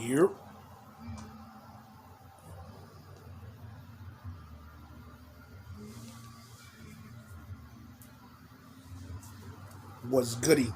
Yep. Was goody.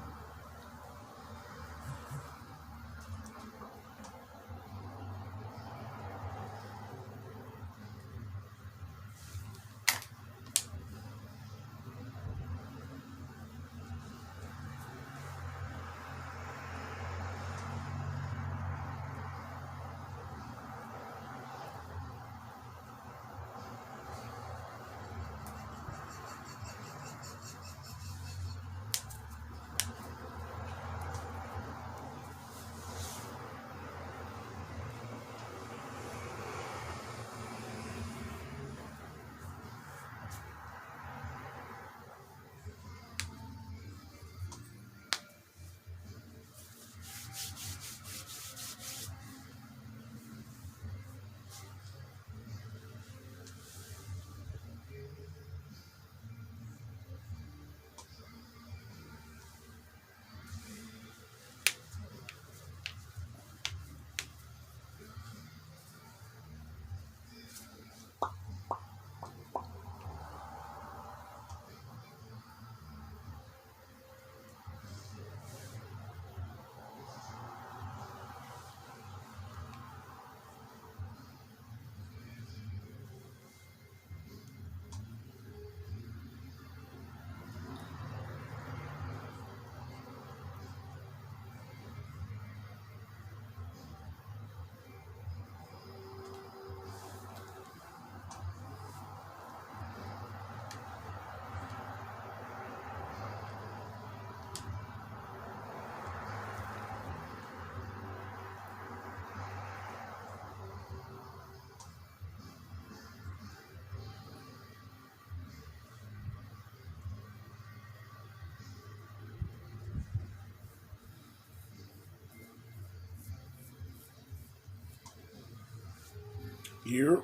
Yep.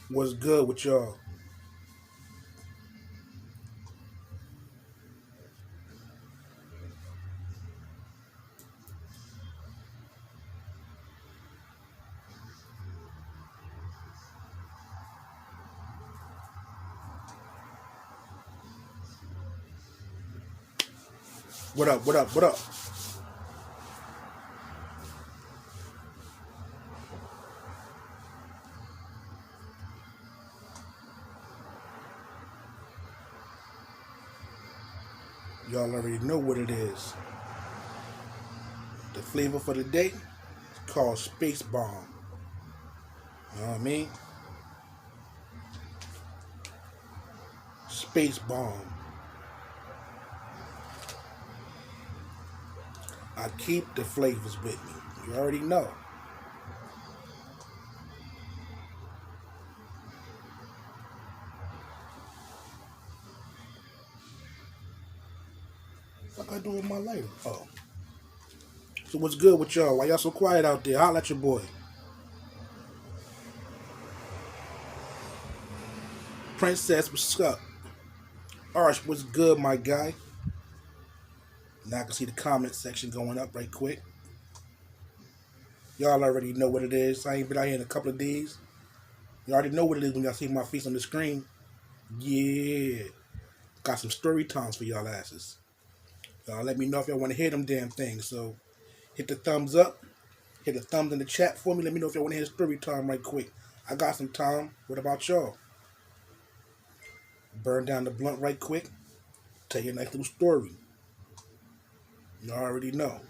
Was good with y'all. What up? What up? What up? Y'all already know what it is. The flavor for the day is called Space Bomb. You know what I mean? Space Bomb. I keep the flavors with me. You already know. What I do with my life? Oh. So what's good with y'all? Why y'all so quiet out there? Holla at your boy. Princess, what's up? Arch, what's good, my guy? Now I can see the comment section going up right quick. Y'all already know what it is. I ain't been out here in a couple of days. You already know what it is when y'all see my face on the screen. Yeah. Got some story times for y'all asses. Y'all let me know if y'all want to hear them damn things. So hit the thumbs up. Hit the thumbs in the chat for me. Let me know if y'all want to hear story time right quick. I got some time. What about y'all? Burn down the blunt right quick. Tell you a nice little story. You already know.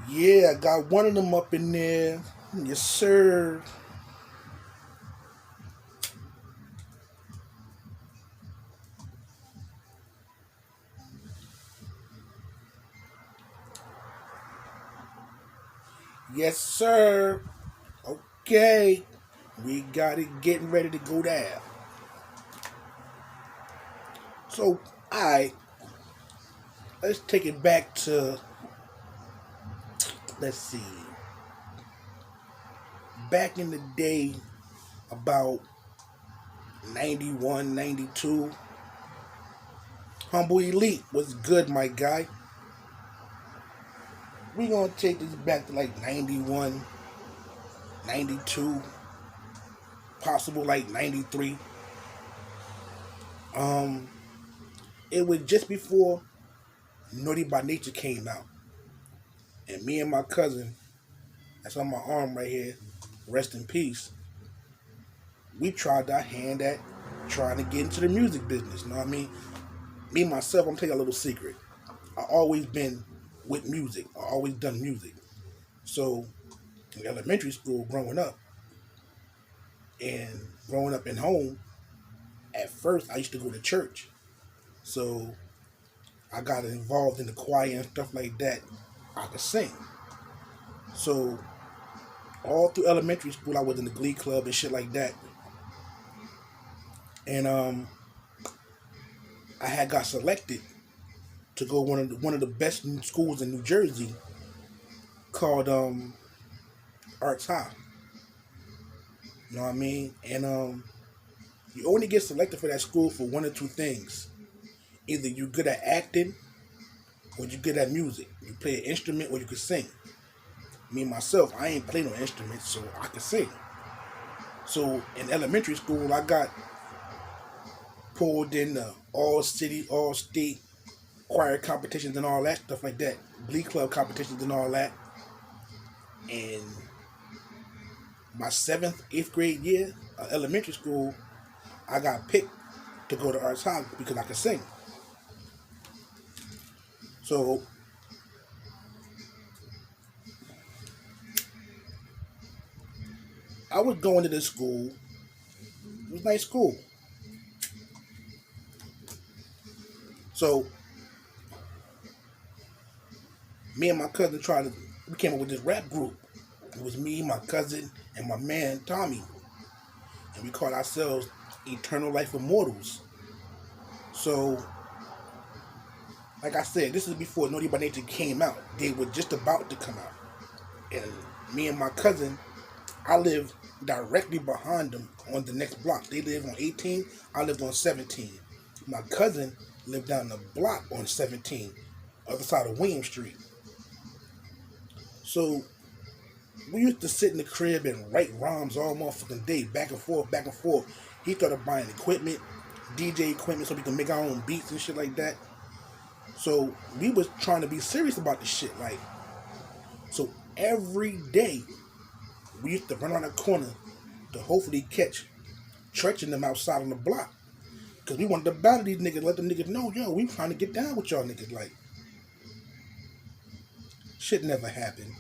Yeah, I got one of them up in there. Yes, sir. Yes, sir. Okay. We got it getting ready to go down. So, alright. Let's take it back to, let's see. Back in the day, about 91, 92. Humble Elite was good, my guy. We gonna take this back to like 91, 92, possible like 93. Um, it was just before Naughty by Nature came out. And me and my cousin, that's on my arm right here, rest in peace, we tried our hand at trying to get into the music business. You know what I mean? Me, myself, I'm telling you a little secret. I always been with music. I always done music. So, in elementary school, growing up in home, at first I used to go to church. So, I got involved in the choir and stuff like that. I could sing. So, all through elementary school, I was in the glee club and shit like that. And I had got selected to go one of the best schools in New Jersey called Arts High. You know what I mean? And you only get selected for that school for one or two things. Either you're good at acting or you're good at music. You play an instrument or you can sing. Me myself, I ain't play no instruments, so I can sing. So in elementary school, I got pulled in the all city, all state choir competitions and all that stuff like that, glee club competitions and all that. And my 7th, 8th grade year of elementary school, I got picked to go to Arts High because I could sing. So I was going to this school. It was a nice school. So me and my cousin we came up with this rap group. It was me, my cousin, and my man Tommy. And we called ourselves Eternal Life Immortals. So, like I said, this is before Naughty by Nature came out. They were just about to come out. And me and my cousin, I lived directly behind them on the next block. They lived on 18, I lived on 17. My cousin lived down the block on 17, other side of William Street. So we used to sit in the crib and write rhymes all motherfucking day, back and forth, back and forth. He started buying equipment, DJ equipment, so we can make our own beats and shit like that. So we was trying to be serious about this shit, like. So every day we used to run around the corner to hopefully catch Tretch and them outside on the block, cause we wanted to battle these niggas, let them niggas know, yo, we trying to get down with y'all niggas. Like, shit never happened.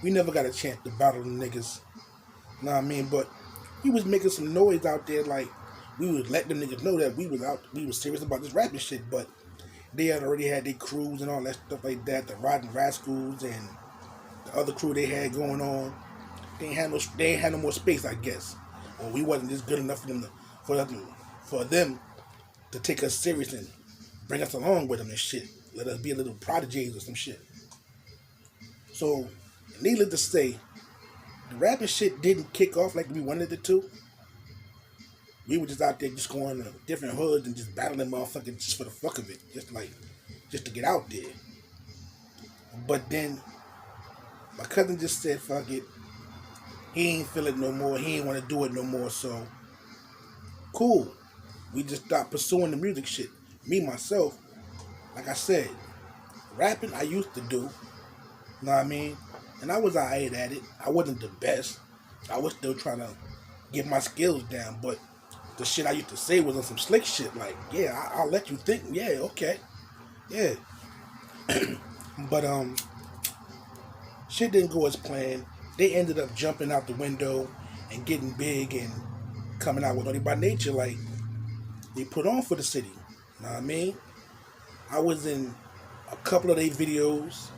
We never got a chance to battle them niggas. You know what I mean? But we was making some noise out there, like we would let them niggas know that we was serious about this rapping shit. But they had already had their crews and all that stuff like that, the Riding Rascals and the other crew they had going on. They ain't had no more space, I guess. Or we wasn't just good enough for them to take us serious and bring us along with them and shit. Let us be a little prodigies or some shit. So, needless to say, the rapping shit didn't kick off like we wanted it to. We were just out there just going to different hoods and just battling motherfuckers just for the fuck of it. Just to get out there. But then, my cousin just said, fuck it. He ain't feel it no more. He ain't want to do it no more. So, cool. We just stopped pursuing the music shit. Me, myself, like I said, rapping I used to do. You know what I mean? And I was alright at it. I wasn't the best. I was still trying to get my skills down. But the shit I used to say was on some slick shit. Like, yeah, I'll let you think. Yeah, okay. Yeah. But, shit didn't go as planned. They ended up jumping out the window and getting big and coming out with Naughty by Nature like they put on for the city. You know what I mean? I was in a couple of their videos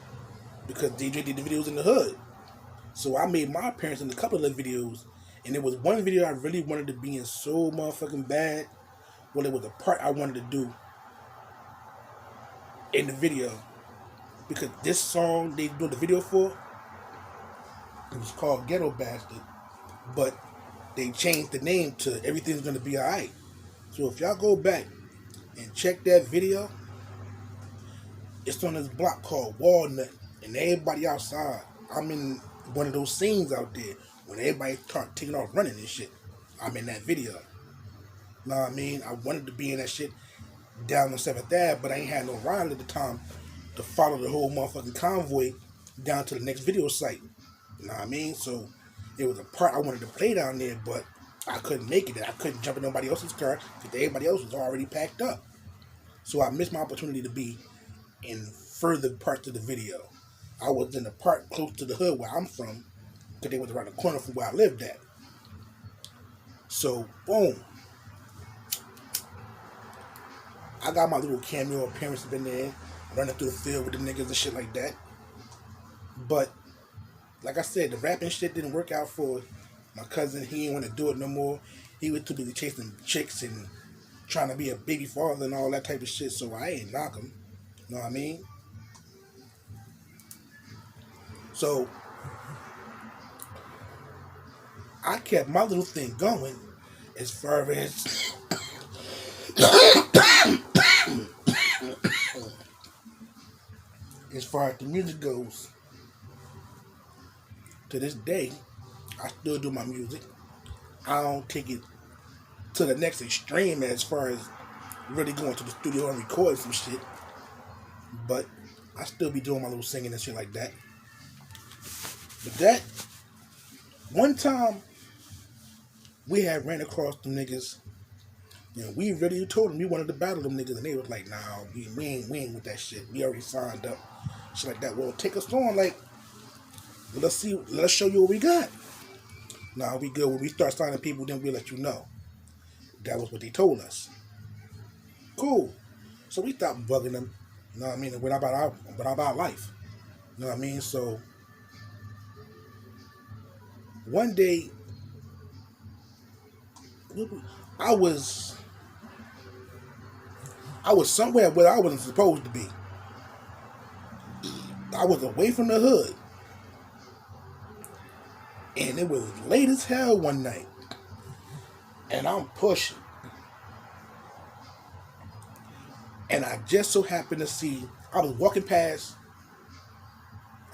because DJ did the videos in the hood. So I made my appearance in a couple of the videos. And there was one video I really wanted to be in so motherfucking bad. Well, it was a part I wanted to do in the video. Because this song they doing the video for, it was called Ghetto Bastard. But they changed the name to Everything's Gonna Be Alright. So if y'all go back and check that video, It's on this block called Walnut, and everybody outside. I'm in one of those scenes out there when everybody start taking off running and shit. I'm in that video. Know what I mean? I wanted to be in that shit down on 7th Ave, but I ain't had no ride at the time to follow the whole motherfucking convoy down to the next video site. You know what I mean? So it was a part I wanted to play down there, but I couldn't make it. I couldn't jump in nobody else's car because everybody else was already packed up. So I missed my opportunity to be in further parts of the video. I was in the part close to the hood where I'm from because they was around the corner from where I lived at. So, boom. I got my little cameo appearance up in there, running through the field with the niggas and shit like that. But, like I said, the rapping shit didn't work out for my cousin. He didn't want to do it no more. He was too busy chasing chicks and trying to be a baby father and all that type of shit, so I ain't knock him. You know what I mean? So, I kept my little thing going as far as as far as the music goes. To this day, I still do my music. I don't take it to the next extreme as far as really going to the studio and recording some shit. But I still be doing my little singing and shit like that. But that, one time, we had ran across them niggas. And we really told them we wanted to battle them niggas. And they was like, nah, we ain't with that shit. We already signed up. Shit like that. Well, take us on. Like, let's show you what we got. Nah, we good. When we start signing people, then we'll let you know. That was what they told us. Cool. So we stopped bugging them. You know what I mean? Went about life. You know what I mean? So one day, I was somewhere where I wasn't supposed to be. I was away from the hood. And it was late as hell one night. And I'm pushing. And I just so happened to see, I was walking past,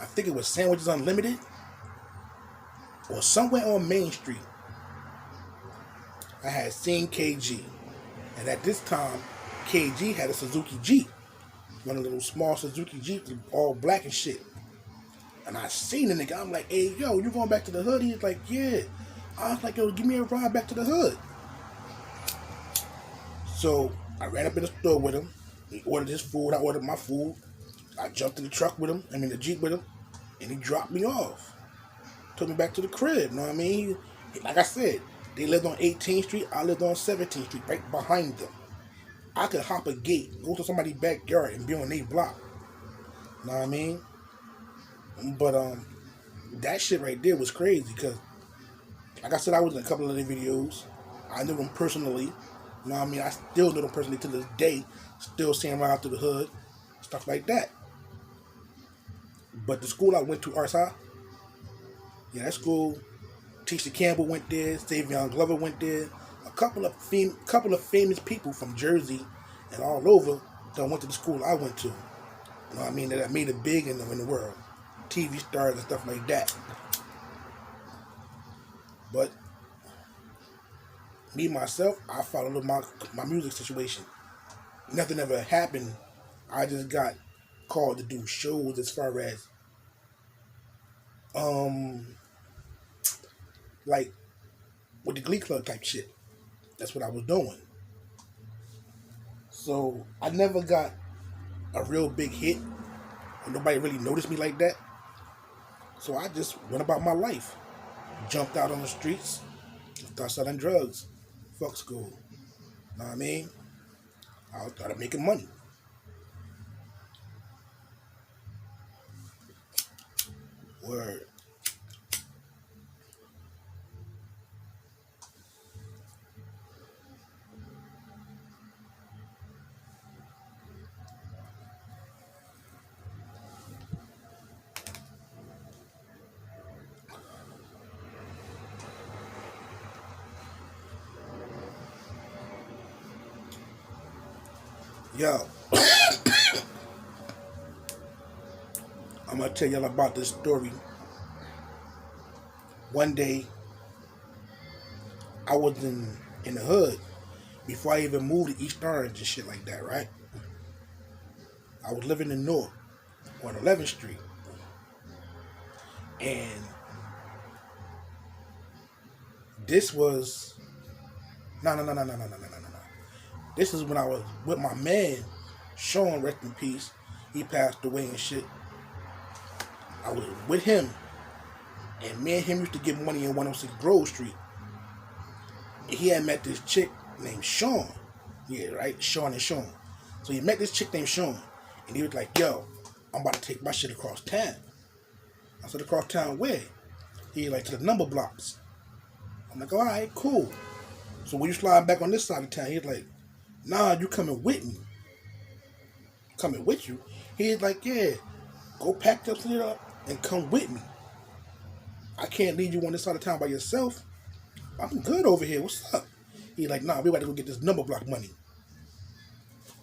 I think it was Sandwiches Unlimited, or somewhere on Main Street. I had seen KG. And at this time, KG had a Suzuki Jeep. One of the little small Suzuki Jeeps, all black and shit. And I seen the nigga. I'm like, hey, yo, you going back to the hood? He's like, yeah. I was like, yo, give me a ride back to the hood. So I ran up in the store with him. He ordered his food. I ordered my food. I jumped in the truck with him. The Jeep with him. And he dropped me off. Took me back to the crib. You know what I mean? Like I said, they lived on 18th Street. I lived on 17th Street, right behind them. I could hop a gate, go to somebody's backyard, and be on their block. You know what I mean? But that shit right there was crazy because, like I said, I was in a couple of the videos. I knew them personally. You know what I mean? I still know them personally to this day. Still seeing them around through the hood, stuff like that. But the school I went to, RSI, yeah, that school, Tisha Campbell went there, Savion Glover went there. A couple of famous people from Jersey and all over that went to the school I went to. You know what I mean? That made it big in the world. TV stars and stuff like that. But me, myself, I followed my music situation. Nothing ever happened. I just got called to do shows as far as like with the Glee Club type shit. That's what I was doing. So I never got a real big hit. Nobody really noticed me like that. So I just went about my life. Jumped out on the streets. Started selling drugs. Fuck school. Know what I mean? I started making money. Word. Yo. gonna tell y'all about this story. One day, I was in the hood before I even moved to East Orange and shit like that, right? I was living in North on 11th Street, and this was no. This is when I was with my man, Sean, rest in peace. He passed away and shit. I was with him, and me and him used to get money in 106 Grove Street. And he had met this chick named Sean. Yeah, right? Sean and Sean. So he met this chick named Sean, and he was like, yo, I'm about to take my shit across town. I said, across town where? He like, to the number blocks. I'm like, all right, cool. So when you slide back on this side of town, he's like, nah, you coming with me. Coming with you? He's like, yeah, go pack your shit up and come with me. I can't leave you on this side of town by yourself. I'm good over here. What's up? He's like, nah, we got to go get this number block money.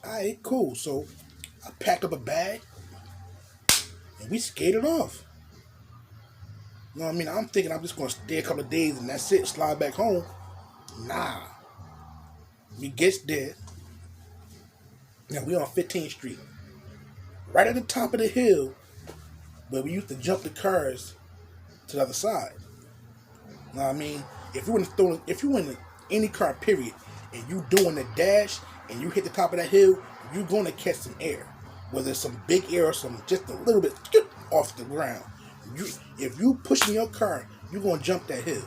All right, cool. So I packed up a bag and we skated off. You know what I mean? I'm thinking I'm just going to stay a couple of days and that's it, slide back home. Nah. We gets there. Now we on 15th Street. Right at the top of the hill where we used to jump the cars to the other side. You know what I mean? If you in any car, period, and you doing the dash and you hit the top of that hill, you're gonna catch some air. Whether it's some big air or some just a little bit off the ground. If you pushing your car, you're gonna jump that hill.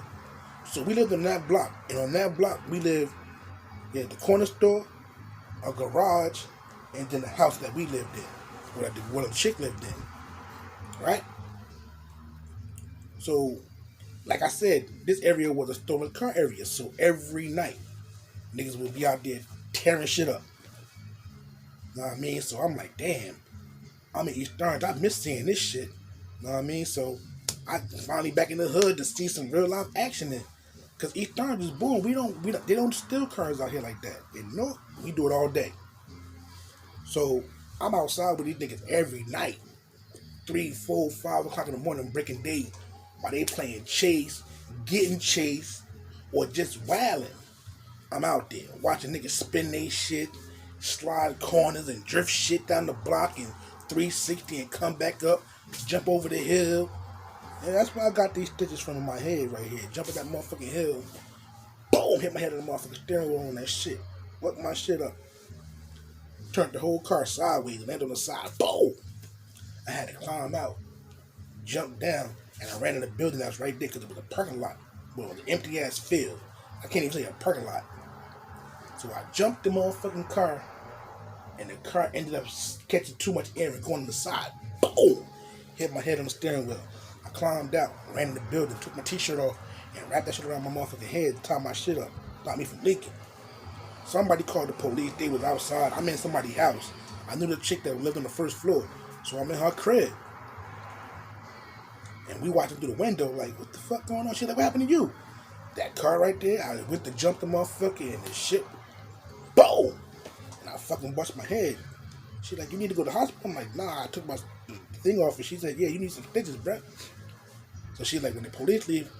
So we lived on that block, and on that block we lived the corner store, a garage, and then the house that we lived in, where the chick lived in. Right? So, like I said, this area was a stolen car area. So every night, niggas would be out there tearing shit up. Know what I mean? So I'm like, damn, I'm in East Orange. I miss seeing this shit. Know what I mean? So I finally back in the hood to see some real life action in. Cause East Orange is boom. They don't steal cars out here like that. And no, we do it all day. So I'm outside with these niggas every night. 3, 4, 5 o'clock in the morning, breaking day, while they playing chase, getting chased, or just wilding. I'm out there watching niggas spin they shit, slide corners and drift shit down the block and 360 and come back up, jump over the hill. And that's why I got these stitches from in my head right here. Jumping that motherfucking hill, boom, hit my head on the motherfucking steering wheel on that shit. Fucked my shit up. Turned the whole car sideways, landed on the side, boom. I had to climb out, jump down, and I ran in the building that was right there because it was a parking lot. Well, it was an empty ass field. I can't even say a parking lot. So I jumped the motherfucking car, and the car ended up catching too much air and going on the side. Boom! Hit my head on the steering wheel. I climbed out, ran in the building, took my t-shirt off, and wrapped that shit around my motherfucking head to tie my shit up. Stopped me from leaking. Somebody called the police. They was outside. I'm in somebody's house. I knew the chick that lived on the first floor. So I'm in her crib. And we watching through the window like, what the fuck going on? She's like, what happened to you? That car right there, I went to jump the motherfucker and the shit, boom! And I fucking bust my head. She's like, you need to go to the hospital? I'm like, nah, I took my thing off. And she said, yeah, you need some stitches, bruh. So she's like, when the police leave,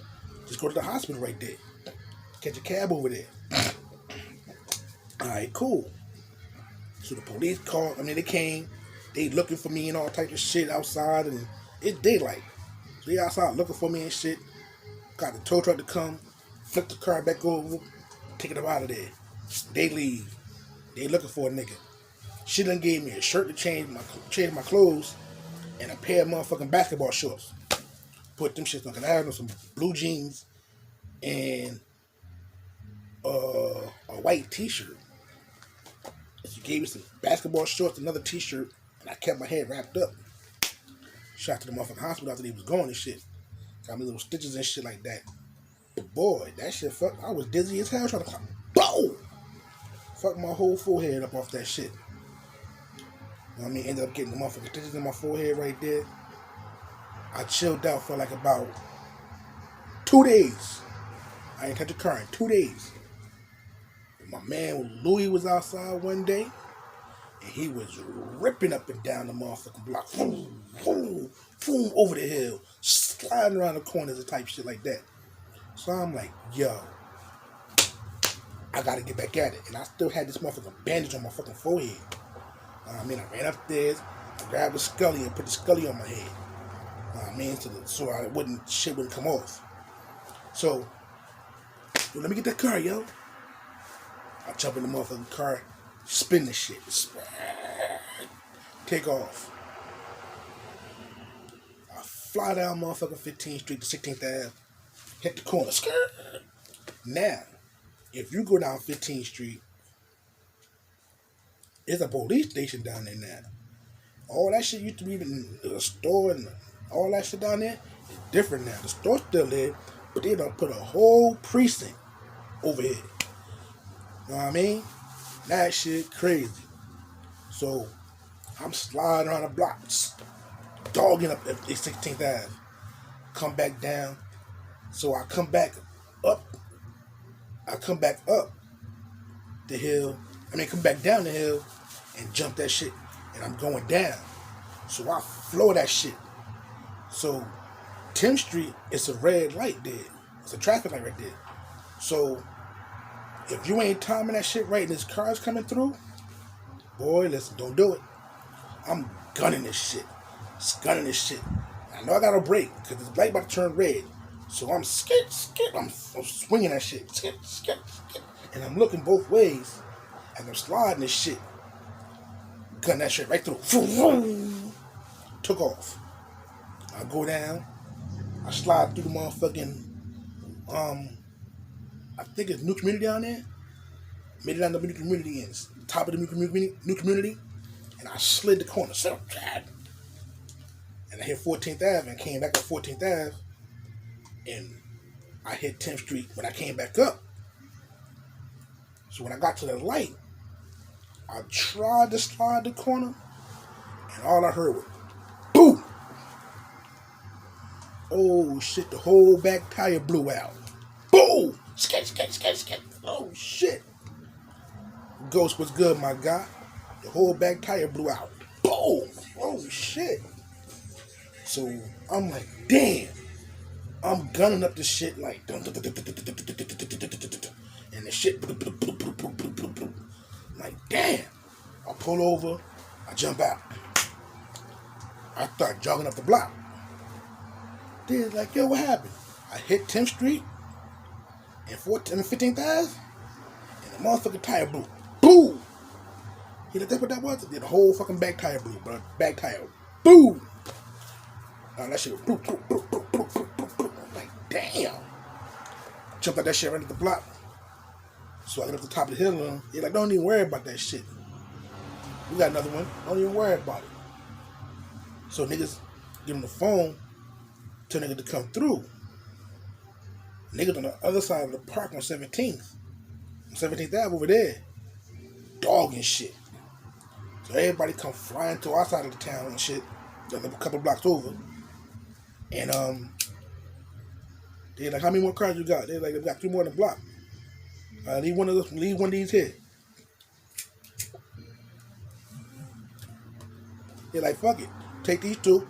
just go to the hospital right there. Catch a cab over there. Alright, cool. So the police called, they came. They looking for me and all types of shit outside, and it's daylight. So they outside looking for me and shit. Got the tow truck to come, flip the car back over, take it up out of there. They leave. They looking for a nigga. She done gave me a shirt to change my clothes and a pair of motherfucking basketball shorts. Put them shits on, cause I had on some blue jeans and a white t-shirt. She gave me some basketball shorts, another t-shirt, and I kept my head wrapped up. Shot to the motherfucking hospital after they was going and shit. Got me little stitches and shit like that. But boy, that shit fucked. I was dizzy as hell trying to climb. Boom! Fucked my whole forehead up off that shit. You know what I mean? Ended up getting the motherfucking stitches in my forehead right there. I chilled out for like about 2 days. I ain't touched a car in 2 days. My man Louis was outside one day. And he was ripping up and down the motherfucking block. Boom, boom, boom, over the hill. Sliding around the corners and type shit like that. So I'm like, yo, I gotta get back at it. And I still had this motherfucking bandage on my fucking forehead. I ran upstairs, I grabbed the scully and put the scully on my head. So shit wouldn't come off. So, yo, let me get that car, yo. I jump in the motherfucking car, spin the shit, take off. I fly down motherfucking 15th Street to 16th Ave, hit the corner, Now, if you go down 15th Street, there's a police station down there now. All that shit used to be in the store and all that shit down there is different now. The store's still there, but they done put a whole precinct over here. You know what I mean? That shit crazy. So I'm sliding around the blocks, dogging up at 16th Ave. Come back down. So I come back up. Come back down the hill and jump that shit. And I'm going down. So I floor that shit. So 10th Street, it's a red light there. It's a traffic light right there. So if you ain't timing that shit right and this car's coming through, boy, listen, don't do it. I'm gunning this shit. I know I got to brake because this light about to turn red. So I'm skip. I'm swinging that shit. Skip. And I'm looking both ways and I'm sliding this shit. Gun that shit right through. Took off. I go down. I slide through the motherfucking, I think it's new community down there. Made it down the new community and top of the new community. And I slid the corner. And I hit 14th Ave and came back up 14th Ave. And I hit 10th Street when I came back up. So when I got to the light, I tried to slide the corner, and all I heard was, boom! Oh shit, the whole back tire blew out. Boom! Skate. Oh shit. Ghost was good, my guy. The whole back tire blew out. Boom! Oh shit. So I'm like, damn. I'm gunning up the shit like, and the shit, like, damn. I pull over, I jump out. I start jogging up the block. They're like, yo, what happened? I hit 10th Street and 15th Ave, and the motherfucking tire blew. Boom! You know, that's what that was? The whole fucking back tire blew, bro. Back tire. Boom! That shit was boom. I'm like, damn. Jumped out that shit right at the block. So I get up to the top of the hill and they're like, don't even worry about that shit. We got another one. Don't even worry about it. So niggas give them the phone to niggas to come through. Niggas on the other side of the park on 17th Ave over there, dogging shit. So everybody come flying to our side of the town and shit, a couple blocks over. And they're like, how many more cars you got? They're like, we got 3 more in the block. Leave one of these here. They're like, fuck it. Take these 2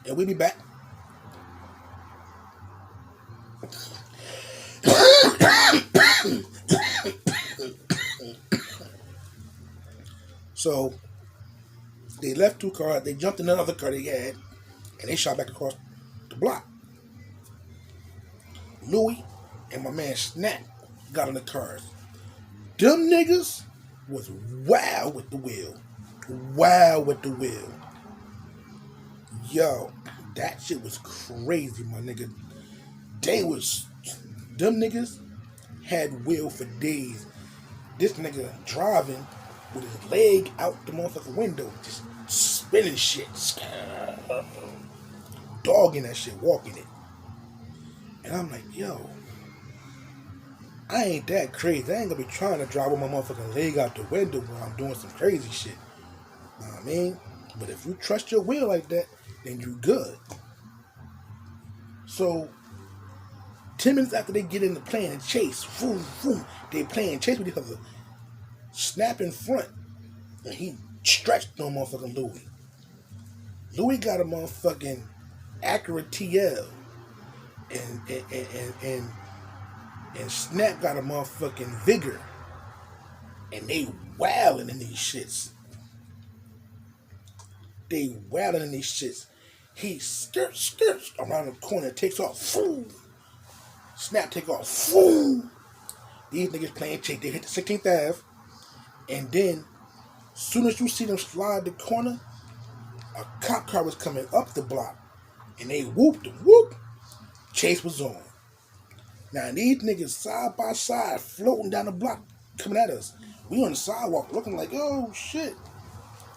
and we'll be back. So they left 2 cars, they jumped in another car they had, and they shot back across the block. Louis and my man Snap got in the cars. Them niggas was wild with the wheel. Yo, that shit was crazy, my nigga. Them niggas had wheel for days. This nigga driving with his leg out the motherfucking window, just spinning shit. Dogging that shit, walking it. And I'm like, yo, I ain't that crazy. I ain't gonna be trying to drive with my motherfucking leg out the window when I'm doing some crazy shit. You know what I mean? But if you trust your wheel like that, then you good. So 10 minutes after they get into playing chase, they playing chase with each other. Snap in front, and he stretched on motherfucking Louis. Louis got a motherfucking accurate TL, and Snap got a motherfucking vigor, and they wilding in these shits. He skirts around the corner, takes off, fool. Snap take off, fool. These niggas playing chase. They hit the 16th Ave, and then soon as you see them slide the corner, a cop car was coming up the block, and they whooped, whoop. Chase was on. Now these niggas side by side floating down the block coming at us. We on the sidewalk looking like, oh shit.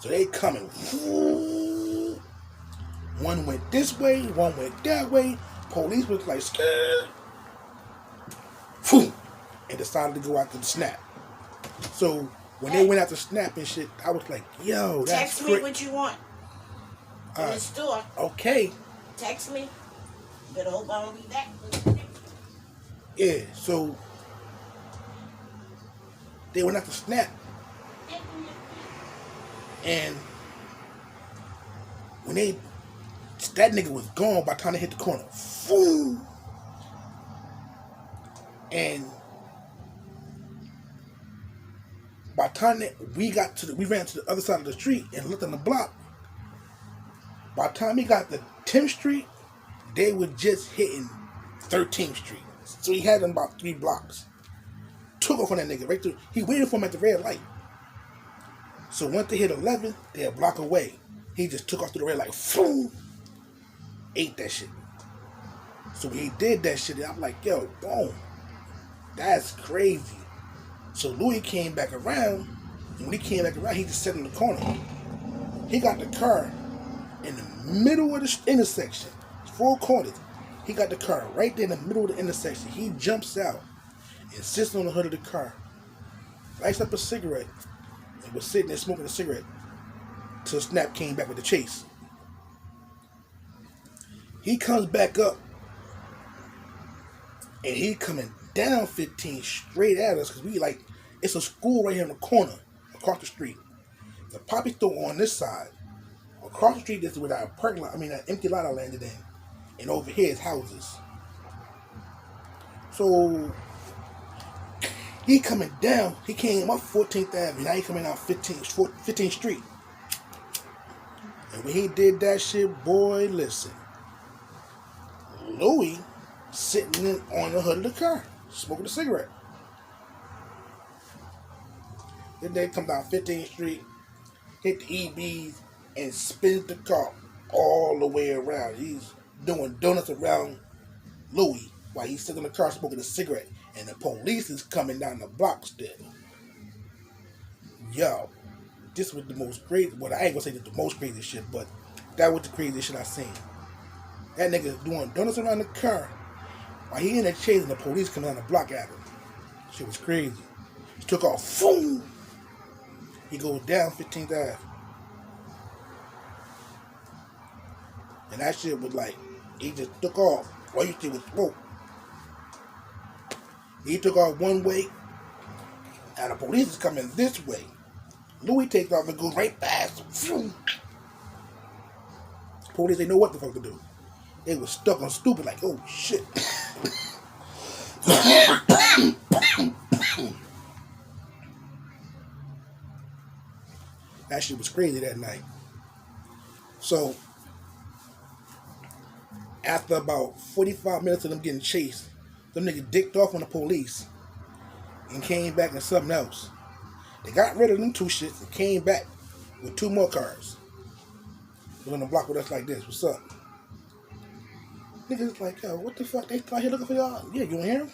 So they coming. One went this way, one went that way. Police was like scared. And decided to go after the Snap. So when they went after Snap and shit, I was like, yo, that's text me what you want. In the store. Okay. Text me. Better hope I don't be back. Yeah, so they went after Snap. And when that nigga was gone by the time they hit the corner. Boom. And by the time we ran to the other side of the street and looked on the block, by the time we got to 10th Street, they were just hitting 13th Street. So he had them about 3 blocks. Took off on that nigga right through. He waited for him at the red light. So once they hit 11, they're a block away. He just took off through the red light. Boom. Ate that shit. So when he did that shit, I'm like, yo, boom. That's crazy. So Louis came back around, and when he came back around, he just sat in the corner. He got the car in the middle of the intersection. 4 corners. He got the car right there in the middle of the intersection. He jumps out and sits on the hood of the car, lights up a cigarette, and was sitting there smoking a cigarette till Snap came back with the chase. He comes back up, and he coming down 15 straight at us, because we like, it's a school right here in the corner, across the street. The poppy store on this side. Across the street, this is where our parking lot, an empty lot I landed in. And over here is houses. So he coming down, he came up 14th Avenue, now he coming out 15th Street. And when he did that shit, boy, listen. Louis sitting on the hood of the car, smoking a cigarette. Then they come down 15th Street, hit the EBs, and spins the car all the way around. He's doing donuts around Louis while he's sitting in the car smoking a cigarette, and the police is coming down the block still. Yo, this was the most crazy. Well, I ain't gonna say this the most crazy shit, but that was the craziest shit I seen. That nigga doing donuts around the car while he in there chasing the police coming down the block at him. Shit was crazy. He took off. Boom. He goes down 15th Ave. And that shit was like, he just took off. All you see was smoke. He took off one way, and the police is coming this way. Louis takes off and goes right past him. Police, they know what the fuck to do. They was stuck on stupid like, oh shit. That shit was crazy that night. So, after about 45 minutes of them getting chased, them niggas dicked off on the police and came back in something else. They got rid of them 2 shits and came back with 2 more cars. They're on the block with us like this. What's up? Niggas like, yo, what the fuck? They out here looking for y'all? Yeah, you don't hear them?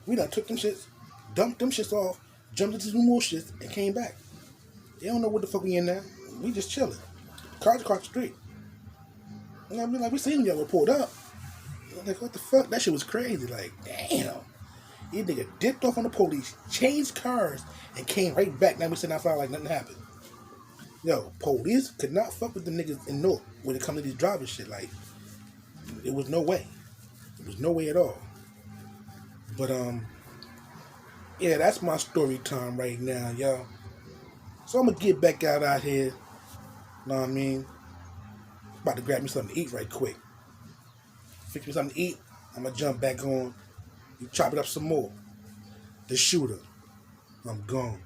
We done took them shits, dumped them shits off, jumped into some more shits, and came back. They don't know what the fuck we in now. We just chilling. Cars across the street. And I mean, like, we seen y'all pulled up. I'm like, what the fuck? That shit was crazy. Like, damn. These nigga dipped off on the police, changed cars, and came right back. Now we sitting outside like nothing happened. Yo, police could not fuck with the niggas in North when it comes to these driving shit. Like, it was no way. It was no way at all. But, yeah, that's my story time right now, y'all. So I'm gonna get back out here. Know what I mean? About to grab me something to eat right quick. Fix me something to eat. I'm gonna jump back on. You chop it up some more. The shooter. I'm gone.